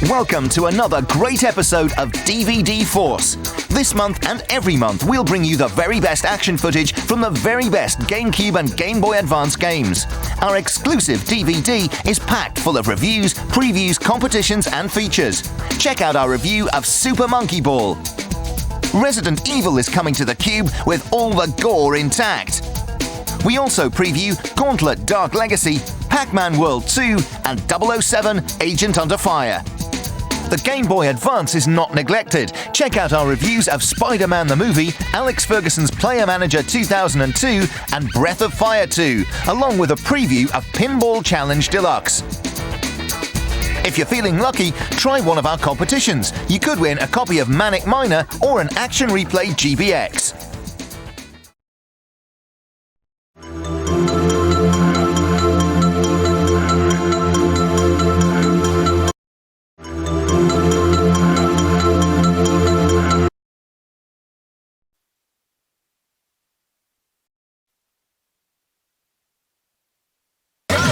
Welcome to another great episode of DVD Force. This month and every month, we'll bring you the very best action footage from the very best Gamecube and Game Boy Advance games. Our exclusive DVD is packed full of reviews, previews, competitions, and features. Check out our review of Super Monkey Ball. Resident Evil is coming to the Cube with all the gore intact. We also preview Gauntlet Dark Legacy, Pacman World 2, and 007 Agent Under Fire. The Game Boy Advance is not neglected. Check out our reviews of Spider-Man the Movie, Alex Ferguson's Player Manager 2002, and Breath of Fire 2, along with a preview of Pinball Challenge Deluxe. If you're feeling lucky, try one of our competitions. You could win a copy of Manic Miner or an Action Replay GBX.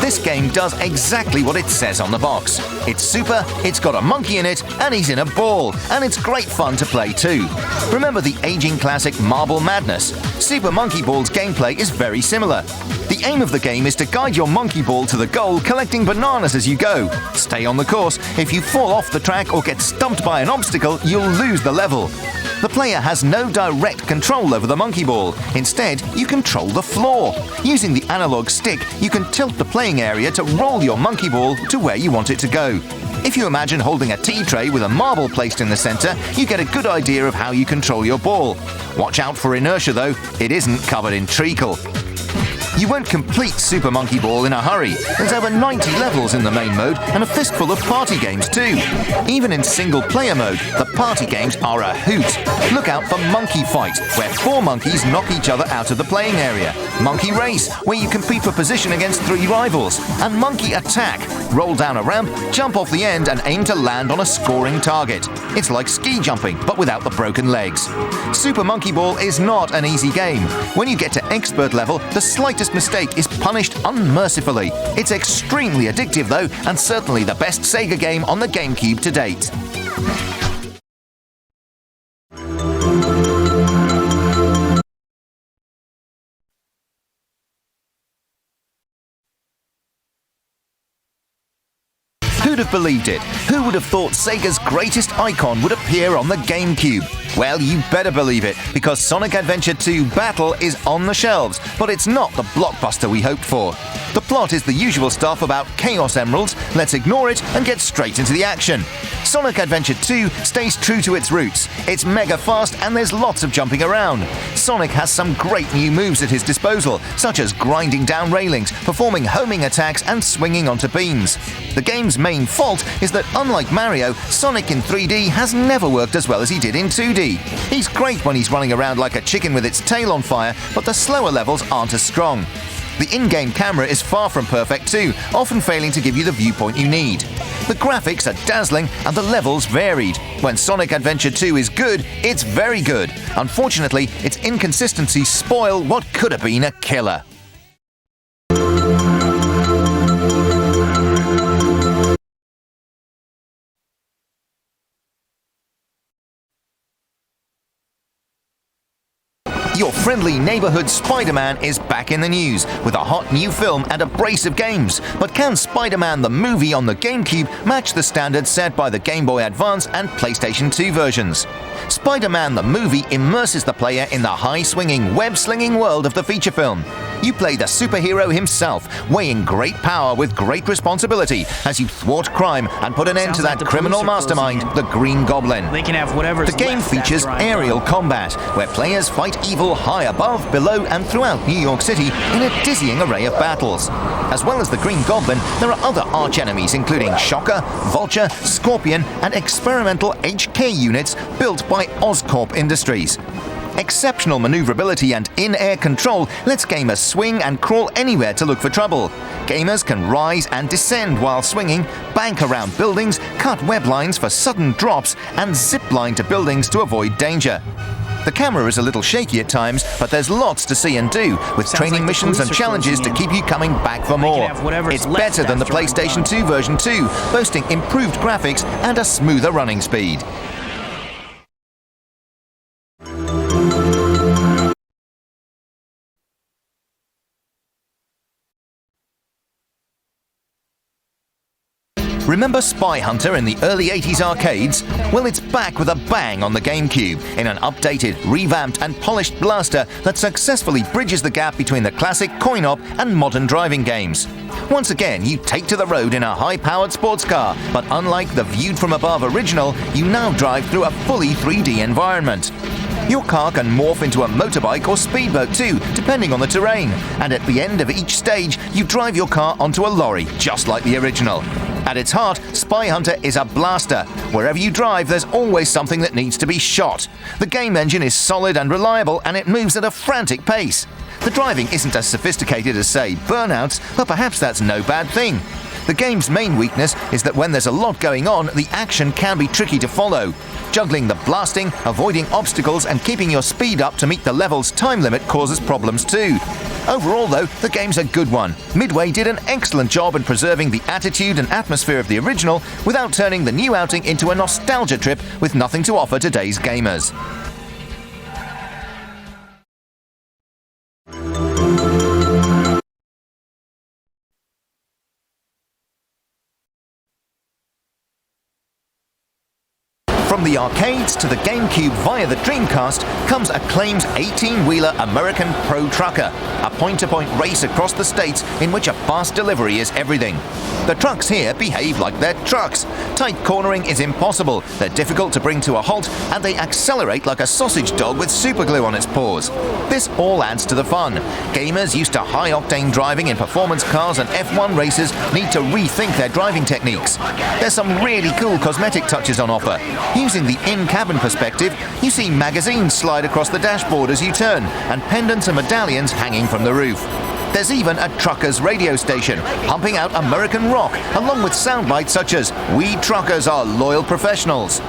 This game does exactly what it says on the box. It's super, it's got a monkey in it, and he's in a ball, and it's great fun to play too. Remember the aging classic Marble Madness? Super Monkey Ball's gameplay is very similar. The aim of the game is to guide your monkey ball to the goal, collecting bananas as you go. Stay on the course. If you fall off the track or get stumped by an obstacle, you'll lose the level. The player has no direct control over the monkey ball. Instead, you control the floor. Using the analog stick, you can tilt the playing area to roll your monkey ball to where you want it to go. If you imagine holding a tea tray with a marble placed in the center, you get a good idea of how you control your ball. Watch out for inertia though, it isn't covered in treacle. You won't complete Super Monkey Ball in a hurry. There's over 90 levels in the main mode and a fistful of party games too. Even in single-player mode, the party games are a hoot. Look out for Monkey Fight, where 4 monkeys knock each other out of the playing area. Monkey Race, where you compete for position against 3 rivals. And Monkey Attack. Roll down a ramp, jump off the end and aim to land on a scoring target. It's like ski jumping, but without the broken legs. Super Monkey Ball is not an easy game. When you get to expert level, the slightest mistake is punished unmercifully. It's extremely addictive though, and certainly the best Sega game on the Gamecube to date. Who'd have believed it? Who would have thought Sega's greatest icon would appear on the Gamecube? Well, you better believe it, because Sonic Adventure 2 Battle is on the shelves, but it's not the blockbuster we hoped for. The plot is the usual stuff about Chaos Emeralds, let's ignore it and get straight into the action. Sonic Adventure 2 stays true to its roots. It's mega fast and there's lots of jumping around. Sonic has some great new moves at his disposal, such as grinding down railings, performing homing attacks and swinging onto beams. The game's main fault is that unlike Mario, Sonic in 3D has never worked as well as he did in 2D. He's great when he's running around like a chicken with its tail on fire, but the slower levels aren't as strong. The in-game camera is far from perfect too, often failing to give you the viewpoint you need. The graphics are dazzling and the levels varied. When Sonic Adventure 2 is good, it's very good. Unfortunately, its inconsistencies spoil what could have been a killer. Your friendly neighborhood Spider-Man is back in the news with a hot new film and a brace of games. But can Spider-Man the movie on the Gamecube match the standards set by the Game Boy Advance and PlayStation 2 versions? Spider-Man the movie immerses the player in the high-swinging, web-slinging world of the feature film. You play the superhero himself, weighing great power with great responsibility as you thwart crime and put an end to that criminal mastermind, the Green Goblin. They can have whatever's The game left features after I'm aerial done. combat, where players fight evil high above, below, and throughout New York City in a dizzying array of battles. As well as the Green Goblin, there are other arch-enemies including Shocker, Vulture, Scorpion, and experimental HK units built by Oscorp Industries. Exceptional maneuverability and in-air control lets gamers swing and crawl anywhere to look for trouble. Gamers can rise and descend while swinging, bank around buildings, cut web lines for sudden drops, and zip line to buildings to avoid danger. The camera is a little shaky at times, but there's lots to see and do, with training missions and challenges to keep you coming back for more. It's better than the PlayStation 2 version 2, boasting improved graphics and a smoother running speed. Remember Spy Hunter in the early 80s arcades? Well, it's back with a bang on the Gamecube in an updated, revamped and polished blaster that successfully bridges the gap between the classic coin-op and modern driving games. Once again, you take to the road in a high-powered sports car, but unlike the viewed from above original, you now drive through a fully 3D environment. Your car can morph into a motorbike or speedboat too, depending on the terrain. And at the end of each stage, you drive your car onto a lorry, just like the original. At its heart, Spy Hunter is a blaster. Wherever you drive, there's always something that needs to be shot. The game engine is solid and reliable, and it moves at a frantic pace. The driving isn't as sophisticated as, say, Burnouts, but perhaps that's no bad thing. The game's main weakness is that when there's a lot going on, the action can be tricky to follow. Juggling the blasting, avoiding obstacles, and keeping your speed up to meet the level's time limit causes problems too. Overall, though, the game's a good one. Midway did an excellent job in preserving the attitude and atmosphere of the original without turning the new outing into a nostalgia trip with nothing to offer today's gamers. From the arcades to the Gamecube via the Dreamcast comes Acclaim's 18-wheeler American Pro Trucker, a point-to-point race across the states in which a fast delivery is everything. The trucks here behave like they're trucks. Tight cornering is impossible, they're difficult to bring to a halt, and they accelerate like a sausage dog with superglue on its paws. This all adds to the fun. Gamers used to high-octane driving in performance cars and F1 racers need to rethink their driving techniques. There's some really cool cosmetic touches on offer. Using the in-cabin perspective, you see magazines slide across the dashboard as you turn, and pendants and medallions hanging from the roof. There's even a trucker's radio station, pumping out American rock, along with soundbites such as, "We truckers are loyal professionals."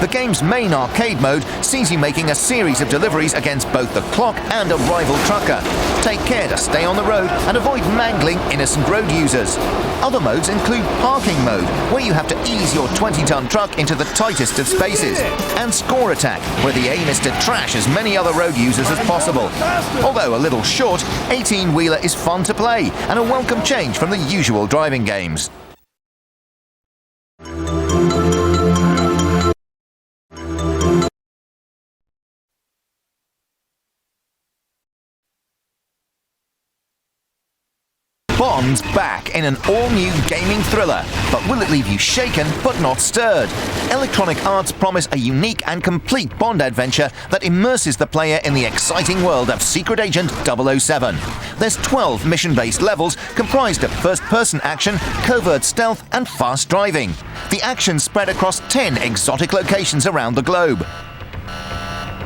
The game's main arcade mode sees you making a series of deliveries against both the clock and a rival trucker. Take care to stay on the road and avoid mangling innocent road users. Other modes include parking mode, where you have to ease your 20-ton truck into the tightest of spaces, and score attack, where the aim is to trash as many other road users as possible. Although a little short, 18-wheeler is fun to play and a welcome change from the usual driving games. Bond's back in an all-new gaming thriller, but will it leave you shaken but not stirred? Electronic Arts promise a unique and complete Bond adventure that immerses the player in the exciting world of Secret Agent 007. There's 12 mission-based levels comprised of first-person action, covert stealth, and fast driving. The action's spread across 10 exotic locations around the globe.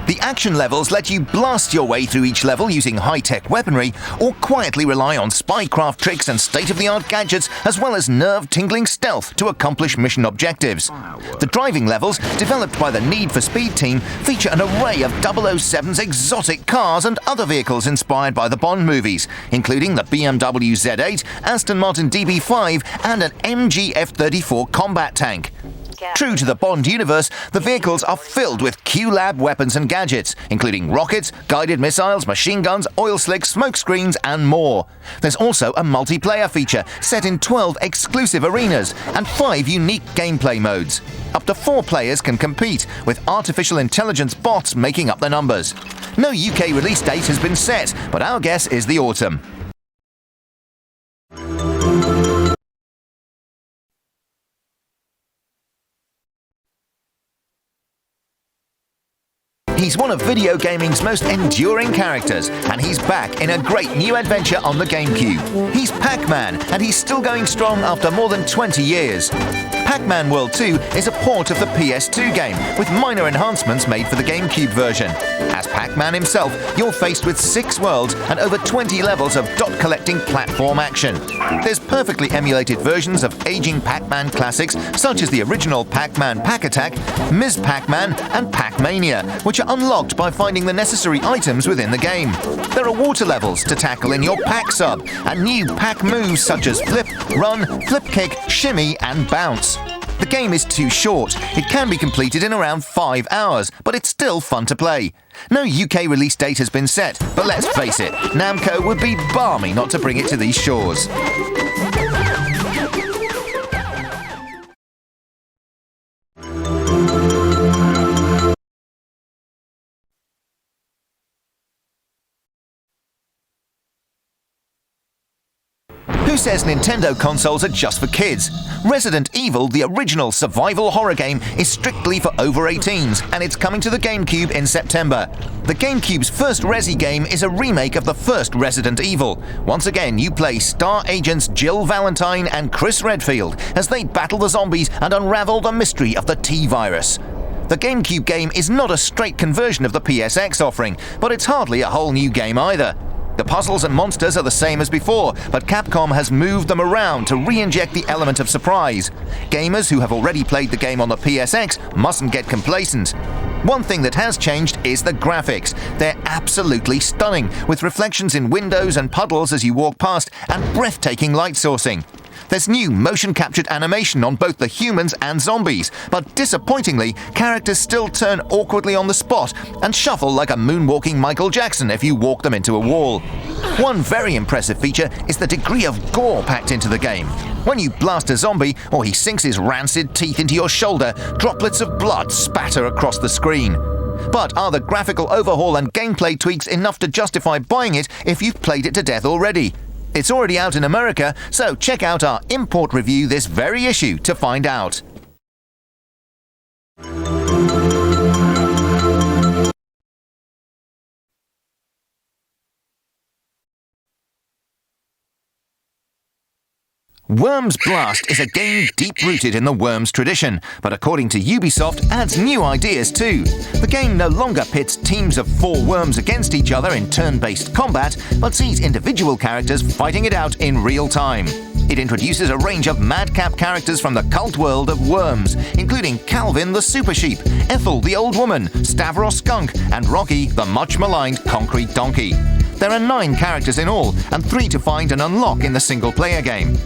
The action levels let you blast your way through each level using high-tech weaponry, or quietly rely on spycraft tricks and state-of-the-art gadgets, as well as nerve-tingling stealth to accomplish mission objectives. The driving levels, developed by the Need for Speed team, feature an array of 007's exotic cars and other vehicles inspired by the Bond movies, including the BMW Z8, Aston Martin DB5, and an MG F-34 combat tank. True to the Bond universe, the vehicles are filled with Q-Lab weapons and gadgets, including rockets, guided missiles, machine guns, oil slicks, smoke screens, and more. There's also a multiplayer feature set in 12 exclusive arenas and 5 unique gameplay modes. Up to 4 players can compete, with artificial intelligence bots making up the numbers. No UK release date has been set, but our guess is the autumn. He's one of video gaming's most enduring characters, and he's back in a great new adventure on the Gamecube. He's Pac-Man, and he's still going strong after more than 20 years. Pacman World 2 is a port of the PS2 game, with minor enhancements made for the Gamecube version. As Pac-Man himself, you're faced with 6 worlds and over 20 levels of dot-collecting platform action. There's perfectly emulated versions of aging Pac-Man classics such as the original Pac-Man Pack Attack, Ms. Pac-Man, and Pac-Mania, which are unlocked by finding the necessary items within the game. There are water levels to tackle in your Pac sub, and new Pac moves such as flip, run, flip kick, shimmy, and bounce. The game is too short. It can be completed in around 5 hours, but it's still fun to play. No UK release date has been set, but let's face it, Namco would be balmy not to bring it to these shores. Who says Nintendo consoles are just for kids? Resident Evil, the original survival horror game, is strictly for over 18s, and it's coming to the Gamecube in September. The Gamecube's first Resi game is a remake of the first Resident Evil. Once again, you play star agents Jill Valentine and Chris Redfield as they battle the zombies and unravel the mystery of the T-virus. The Gamecube game is not a straight conversion of the PSX offering, but it's hardly a whole new game either. The puzzles and monsters are the same as before, but Capcom has moved them around to re-inject the element of surprise. Gamers who have already played the game on the PSX mustn't get complacent. One thing that has changed is the graphics. They're absolutely stunning, with reflections in windows and puddles as you walk past, and breathtaking light sourcing. There's new motion-captured animation on both the humans and zombies, but disappointingly, characters still turn awkwardly on the spot and shuffle like a moonwalking Michael Jackson if you walk them into a wall. One very impressive feature is the degree of gore packed into the game. When you blast a zombie or he sinks his rancid teeth into your shoulder, droplets of blood spatter across the screen. But are the graphical overhaul and gameplay tweaks enough to justify buying it if you've played it to death already? It's already out in America, so check out our import review this very issue to find out. Worms Blast is a game deep-rooted in the Worms tradition, but according to Ubisoft, adds new ideas too. The game no longer pits teams of 4 worms against each other in turn-based combat, but sees individual characters fighting it out in real time. It introduces a range of madcap characters from the cult world of Worms, including Calvin the Super Sheep, Ethel the Old Woman, Stavros Skunk, and Rocky the much-maligned Concrete Donkey. There are 9 characters in all, and 3 to find and unlock in the single-player game.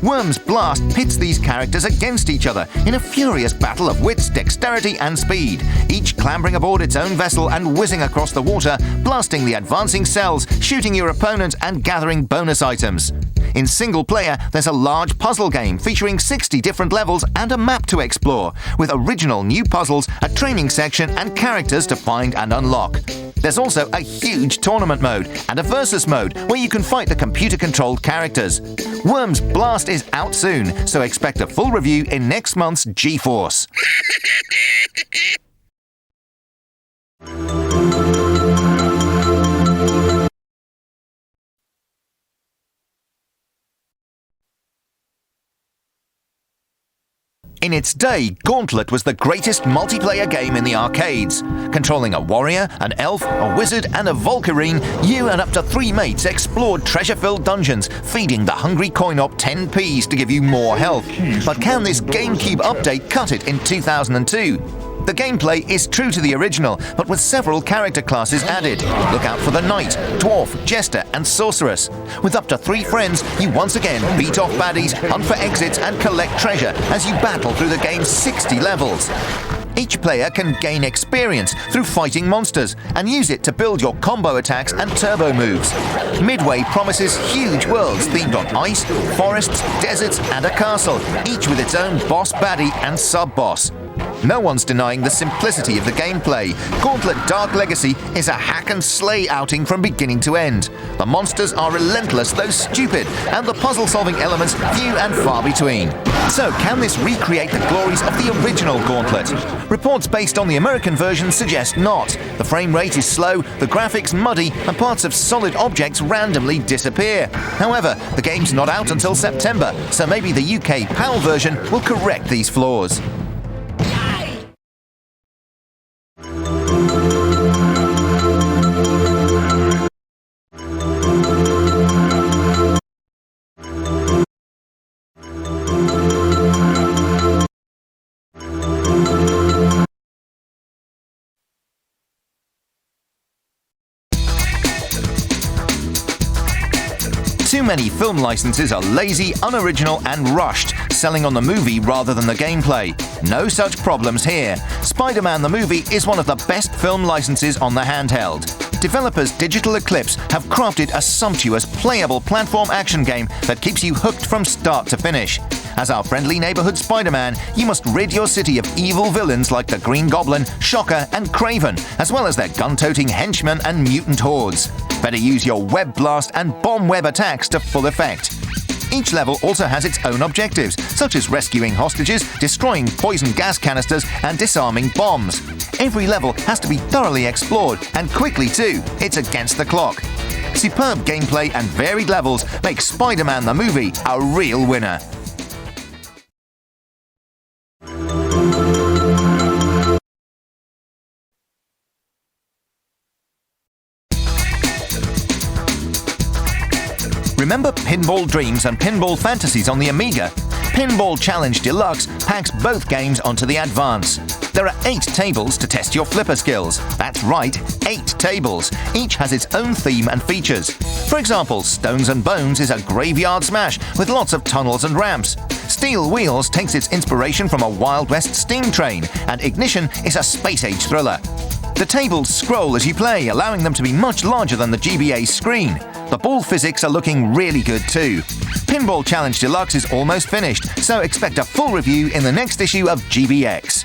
Worms Blast pits these characters against each other in a furious battle of wits, dexterity and speed, each clambering aboard its own vessel and whizzing across the water, blasting the advancing cells, shooting your opponent and gathering bonus items. In single player, there's a large puzzle game featuring 60 different levels and a map to explore, with original new puzzles, a training section and characters to find and unlock. There's also a huge tournament mode and a versus mode where you can fight the computer-controlled characters. Worms Blast is out soon, so expect a full review in next month's GeForce. In its day, Gauntlet was the greatest multiplayer game in the arcades. Controlling a warrior, an elf, a wizard, and a Valkyrine, you and up to 3 mates explored treasure-filled dungeons, feeding the hungry coin-op 10p's to give you more health. But can this GameCube update cut it in 2002? The gameplay is true to the original, but with several character classes added. Look out for the Knight, Dwarf, Jester, and Sorceress. With up to 3 friends, you once again beat off baddies, hunt for exits, and collect treasure as you battle through the game's 60 levels. Each player can gain experience through fighting monsters and use it to build your combo attacks and turbo moves. Midway promises huge worlds themed on ice, forests, deserts, and a castle, each with its own boss baddie and sub-boss. No one's denying the simplicity of the gameplay. Gauntlet Dark Legacy is a hack and slay outing from beginning to end. The monsters are relentless though stupid, and the puzzle-solving elements few and far between. So, can this recreate the glories of the original Gauntlet? Reports based on the American version suggest not. The frame rate is slow, the graphics muddy, and parts of solid objects randomly disappear. However, the game's not out until September, so maybe the UK PAL version will correct these flaws. Too many film licenses are lazy, unoriginal, and rushed, selling on the movie rather than the gameplay. No such problems here. Spider-Man the movie is one of the best film licenses on the handheld. Developers Digital Eclipse have crafted a sumptuous, playable platform action game that keeps you hooked from start to finish. As our friendly neighborhood Spider-Man, you must rid your city of evil villains like the Green Goblin, Shocker, and Kraven, as well as their gun-toting henchmen and mutant hordes. Better use your web blast and bomb web attacks to full effect. Each level also has its own objectives, such as rescuing hostages, destroying poison gas canisters, and disarming bombs. Every level has to be thoroughly explored, and quickly too. It's against the clock. Superb gameplay and varied levels make Spider-Man the movie a real winner. Remember Pinball Dreams and Pinball Fantasies on the Amiga? Pinball Challenge Deluxe packs both games onto the Advance. There are 8 tables to test your flipper skills. That's right, 8 tables. Each has its own theme and features. For example, Stones and Bones is a graveyard smash with lots of tunnels and ramps. Steel Wheels takes its inspiration from a Wild West steam train, and Ignition is a space-age thriller. The tables scroll as you play, allowing them to be much larger than the GBA screen. The ball physics are looking really good too. Pinball Challenge Deluxe is almost finished, so expect a full review in the next issue of GBX.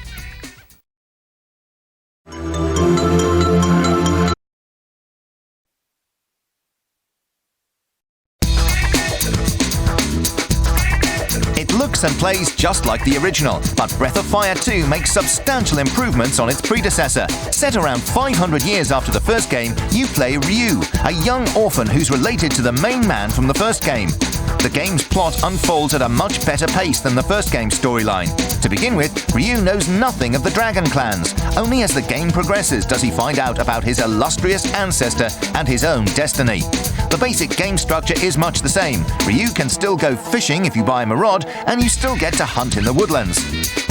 It looks and plays just like the original, but Breath of Fire 2 makes substantial improvements on its predecessor. Set around 500 years after the first game, you play Ryu, a young orphan who's related to the main man from the first game. The game's plot unfolds at a much better pace than the first game's storyline. To begin with, Ryu knows nothing of the Dragon clans. Only as the game progresses does he find out about his illustrious ancestor and his own destiny. The basic game structure is much the same. Ryu can still go fishing if you buy him a rod, and you still get to hunt in the woodlands.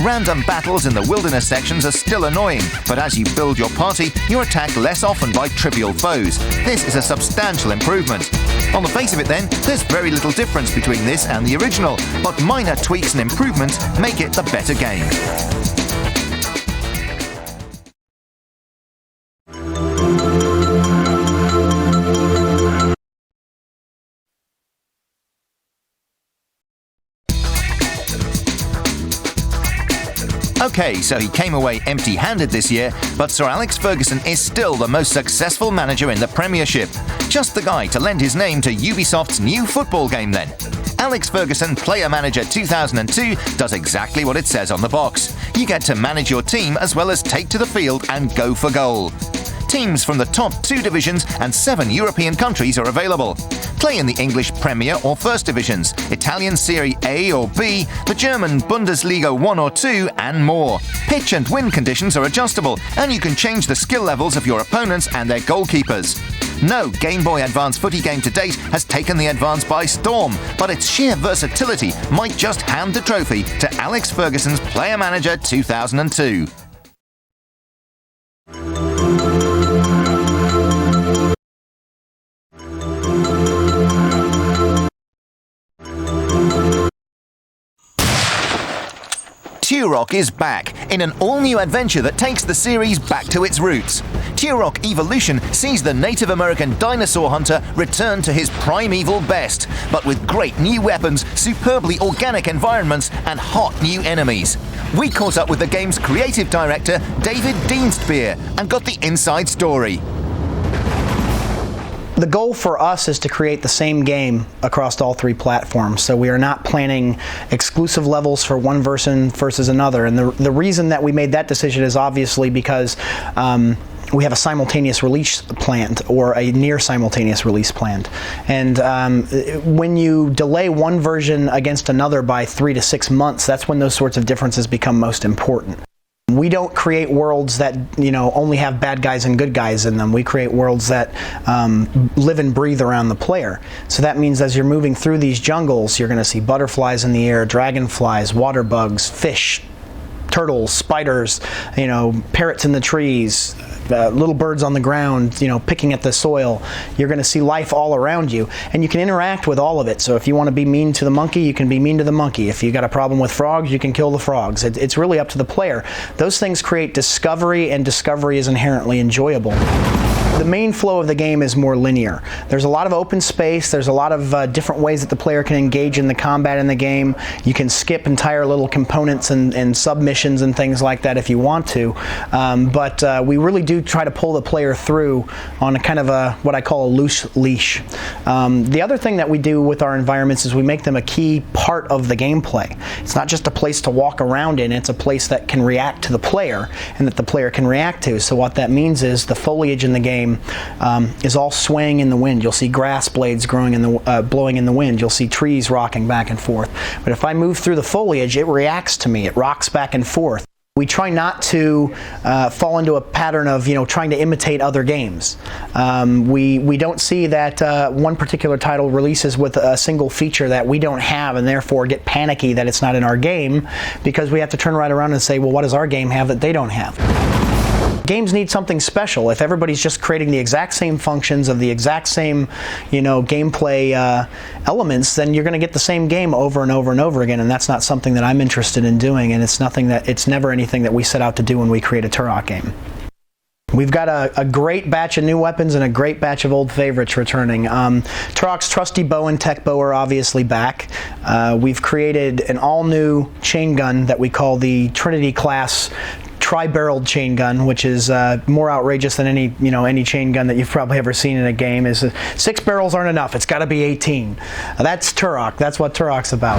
Random battles in the wilderness sections are still annoying, but as you build your party, you're attacked less often by trivial foes. This is a substantial improvement. On the face of it then, there's very little difference between this and the original, but minor tweaks and improvements make it the better game. Okay, so he came away empty-handed this year, but Sir Alex Ferguson is still the most successful manager in the Premiership. Just the guy to lend his name to Ubisoft's new football game then. Alex Ferguson Player Manager 2002 does exactly what it says on the box. You get to manage your team as well as take to the field and go for goal. Teams from the top 2 divisions and 7 European countries are available. Play in the English Premier or First Divisions, Italian Serie A or B, the German Bundesliga 1 or 2, and more. Pitch and win conditions are adjustable, and you can change the skill levels of your opponents and their goalkeepers. No Gameboy Advance footy game to date has taken the Advance by storm, but its sheer versatility might just hand the trophy to Alex Ferguson's Player Manager 2002. Turok is back in an all-new adventure that takes the series back to its roots. Turok Evolution sees the Native American dinosaur hunter return to his primeval best, but with great new weapons, superbly organic environments, and hot new enemies. We caught up with the game's creative director, David Dienstbier, and got the inside story. The goal for us is to create the same game across all three platforms, so we are not planning exclusive levels for one version versus another. And the reason that we made that decision is obviously because we have a simultaneous release planned, or a near simultaneous release planned. And when you delay one version against another by 3 to 6 months, that's when those sorts of differences become most important. We don't create worlds that, you know, only have bad guys and good guys in them. We create worlds that live and breathe around the player. So that means as you're moving through these jungles, you're going to see butterflies in the air, dragonflies, water bugs, fish, turtles, spiders, you know, parrots in the trees, little birds on the ground, you know, picking at the soil. You're going to see life all around you, and you can interact with all of it. So if you want to be mean to the monkey, you can be mean to the monkey. If you got a problem with frogs, you can kill the frogs. It's really up to the player. Those things create discovery, and discovery is inherently enjoyable. The main flow of the game is more linear. There's a lot of open space. There's a lot of different ways that the player can engage in the combat in the game. You can skip entire little components and submissions and things like that if you want to. But we really do try to pull the player through on a kind of what I call a loose leash. The other thing that we do with our environments is we make them a key part of the gameplay. It's not just a place to walk around in, it's a place that can react to the player and that the player can react to. So what that means is the foliage in the game is all swaying in the wind. You'll see grass blades growing in the blowing in the wind. You'll see trees rocking back and forth. But if I move through the foliage, it reacts to me. It rocks back and forth. We try not to fall into a pattern of, you know, trying to imitate other games. We don't see that one particular title releases with a single feature that we don't have, and therefore get panicky that it's not in our game, because we have to turn right around and say, well, what does our game have that they don't have? Games need something special. If everybody's just creating the exact same functions of the exact same, you know, gameplay elements, then you're going to get the same game over and over and over again, and that's not something that I'm interested in doing, and it's never anything that we set out to do when we create a Turok game. We've got a great batch of new weapons and a great batch of old favorites returning. Turok's trusty bow and tech bow are obviously back. We've created an all-new chain gun that we call the Trinity class tri-barreled chain gun, which is more outrageous than any chain gun that you've probably ever seen in a game. Is 6 barrels aren't enough. It's got to be 18. That's Turok. That's what Turok's about.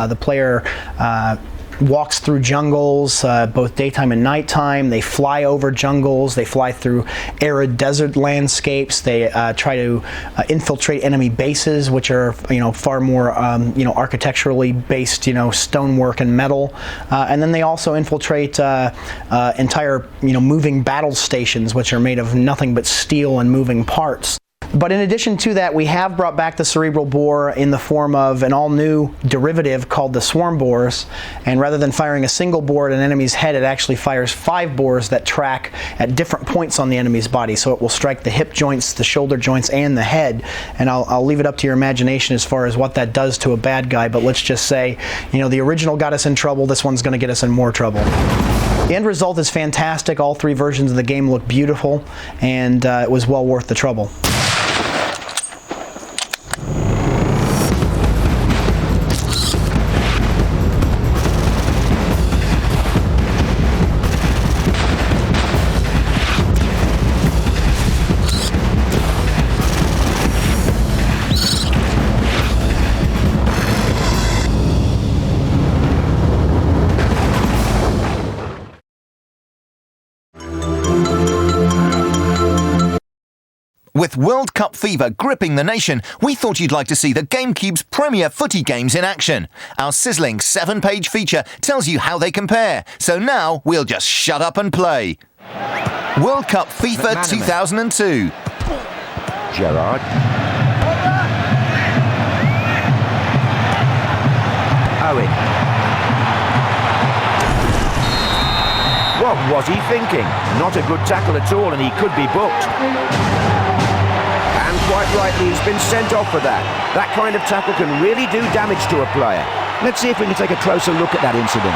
The player walks through jungles, both daytime and nighttime. They fly over jungles. They fly through arid desert landscapes. They try to infiltrate enemy bases, which are, you know, far more architecturally based, you know, stonework and metal. And then they also infiltrate entire, you know, moving battle stations, which are made of nothing but steel and moving parts. But in addition to that, we have brought back the cerebral bore in the form of an all-new derivative called the swarm bores. And rather than firing a single bore at an enemy's head, it actually fires 5 bores that track at different points on the enemy's body. So it will strike the hip joints, the shoulder joints, and the head. And I'll leave it up to your imagination as far as what that does to a bad guy. But let's just say, you know, the original got us in trouble. This one's going to get us in more trouble. The end result is fantastic. All 3 versions of the game look beautiful, and it was well worth the trouble. With World Cup fever gripping the nation, we thought you'd like to see the Gamecube's premier footy games in action. Our sizzling 7-page feature tells you how they compare, so now we'll just shut up and play. World Cup FIFA 2002. Gerrard. Owen. What was he thinking? Not a good tackle at all, and he could be booked. And quite rightly, he's been sent off for that. That kind of tackle can really do damage to a player. Let's see if we can take a closer look at that incident.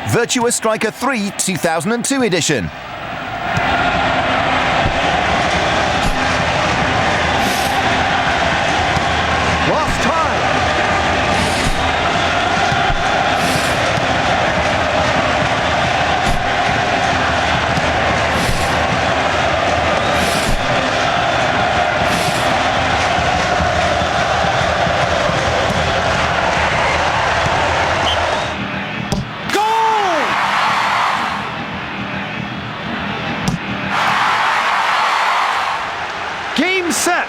Virtua Striker 3 2002 edition. Lost time. Game set.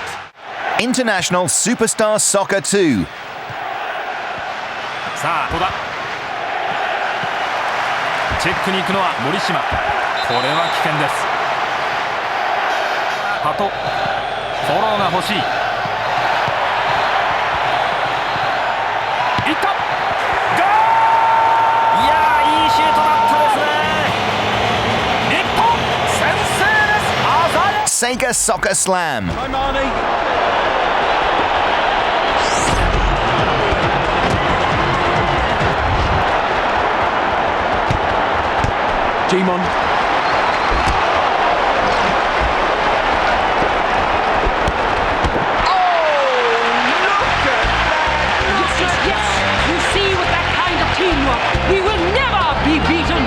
International Superstar Soccer 2. さあ、ここだ。チェックに行くのは森島。これは危険です。ハト、フォローが欲しい。いった。ゴー！いやー、いいシュートだったですね。日本先制です。鮮や Sega Soccer Slam. Jimon. Yes, you see, with that kind of teamwork, we will never be beaten.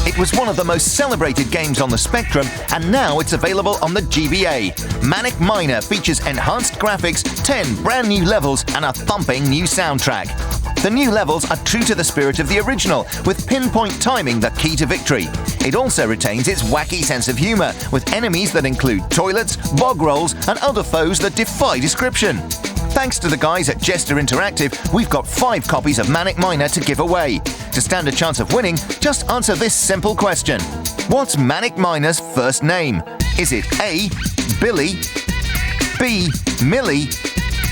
It was one of the most celebrated games on the Spectrum, and now it's available on the GBA. Manic Miner features enhanced graphics, 10 brand new levels, and a thumping new soundtrack. The new levels are true to the spirit of the original, with pinpoint timing the key to victory. It also retains its wacky sense of humour, with enemies that include toilets, bog rolls, and other foes that defy description. Thanks to the guys at Jester Interactive, we've got 5 copies of Manic Miner to give away. To stand a chance of winning, just answer this simple question. What's Manic Miner's first name? Is it A, Billy, B, Millie,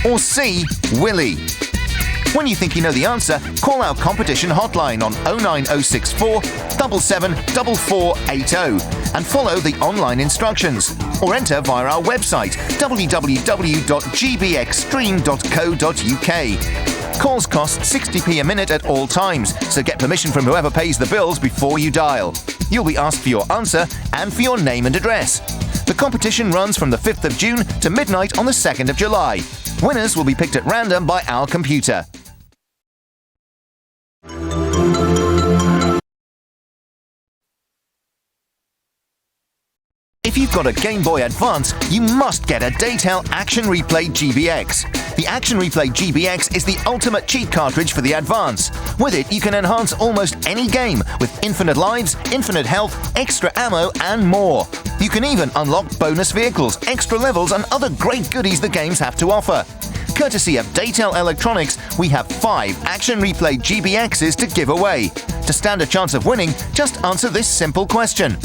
or C, Willie? When you think you know the answer, call our competition hotline on 09064 774480 and follow the online instructions, or enter via our website www.gbxstream.co.uk. Calls cost 60p a minute at all times, so get permission from whoever pays the bills before you dial. You'll be asked for your answer and for your name and address. The competition runs from the 5th of June to midnight on the 2nd of July. Winners will be picked at random by our computer. If you've got a Game Boy Advance, you must get a Daytale Action Replay GBX. The Action Replay GBX is the ultimate cheat cartridge for the Advance. With it, you can enhance almost any game with infinite lives, infinite health, extra ammo, and more. You can even unlock bonus vehicles, extra levels, and other great goodies the games have to offer. Courtesy of Daytale Electronics, we have 5 Action Replay GBXs to give away. To stand a chance of winning, just answer this simple question.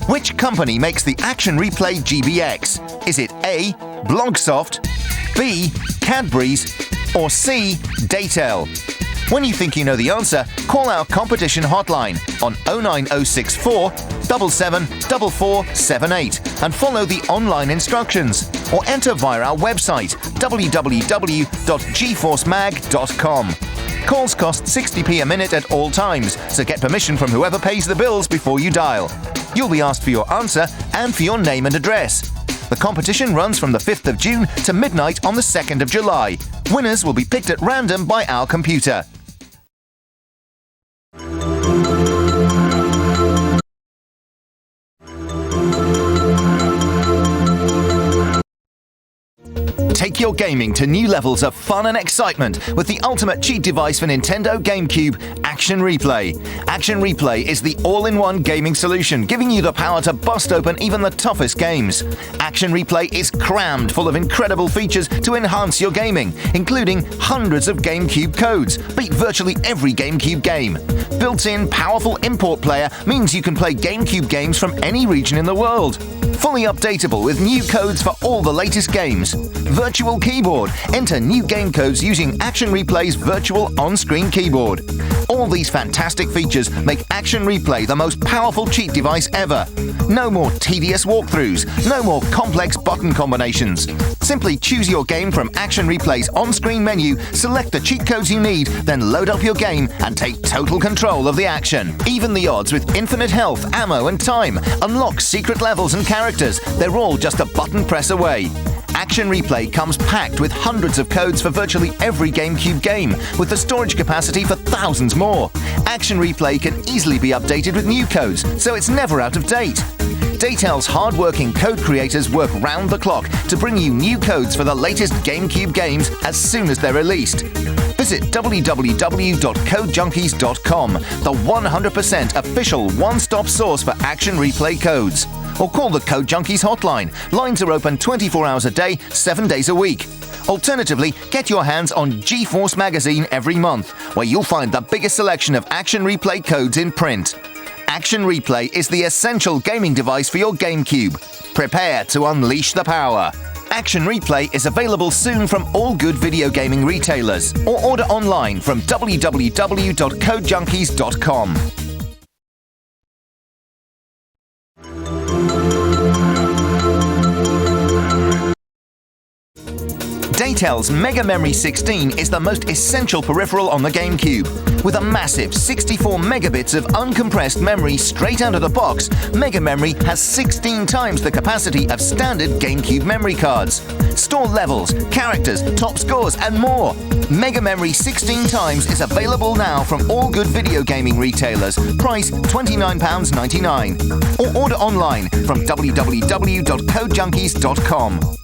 Which company makes the Action Replay GBX? Is it A, Blogsoft, B, Cadbury's, or C, Daytale? When you think you know the answer, call our competition hotline on 09064 774478 and follow the online instructions, or enter via our website www.geforcemag.com. Calls cost 60p a minute at all times, so get permission from whoever pays the bills before you dial. You'll be asked for your answer and for your name and address. The competition runs from the 5th of June to midnight on the 2nd of July. Winners will be picked at random by our computer. Take your gaming to new levels of fun and excitement with the ultimate cheat device for Nintendo GameCube, Action Replay. Action Replay is the all-in-one gaming solution, giving you the power to bust open even the toughest games. Action Replay is crammed full of incredible features to enhance your gaming, including hundreds of GameCube codes. Beat virtually every GameCube game. Built-in, powerful import player means you can play GameCube games from any region in the world. Fully updatable with new codes for all the latest games. Virtual keyboard. Enter new game codes using Action Replay's virtual on-screen keyboard. All these fantastic features make Action Replay the most powerful cheat device ever. No more tedious walkthroughs, no more complex button combinations. Simply choose your game from Action Replay's on-screen menu, select the cheat codes you need, then load up your game and take total control of the action. Even the odds with infinite health, ammo and time, unlock secret levels and characters. They're all just a button press away. Action Replay comes packed with hundreds of codes for virtually every Gamecube game, with the storage capacity for thousands more. Action Replay can easily be updated with new codes, so it's never out of date. Daytel's hard-working code creators work round the clock to bring you new codes for the latest Gamecube games as soon as they're released. Visit www.codejunkies.com, the 100% official one-stop source for Action Replay codes. Or call the Code Junkies hotline. Lines are open 24 hours a day, 7 days a week. Alternatively, get your hands on GeForce magazine every month, where you'll find the biggest selection of Action Replay codes in print. Action Replay is the essential gaming device for your Gamecube. Prepare to unleash the power. Action Replay is available soon from all good video gaming retailers, or order online from www.codejunkies.com. Daytel's Mega Memory 16 is the most essential peripheral on the Gamecube. With a massive 64 megabits of uncompressed memory straight out of the box, Mega Memory has 16 times the capacity of standard Gamecube memory cards. Store levels, characters, top scores, and more. Mega Memory 16 times is available now from all good video gaming retailers. Price £29.99. Or order online from www.codejunkies.com.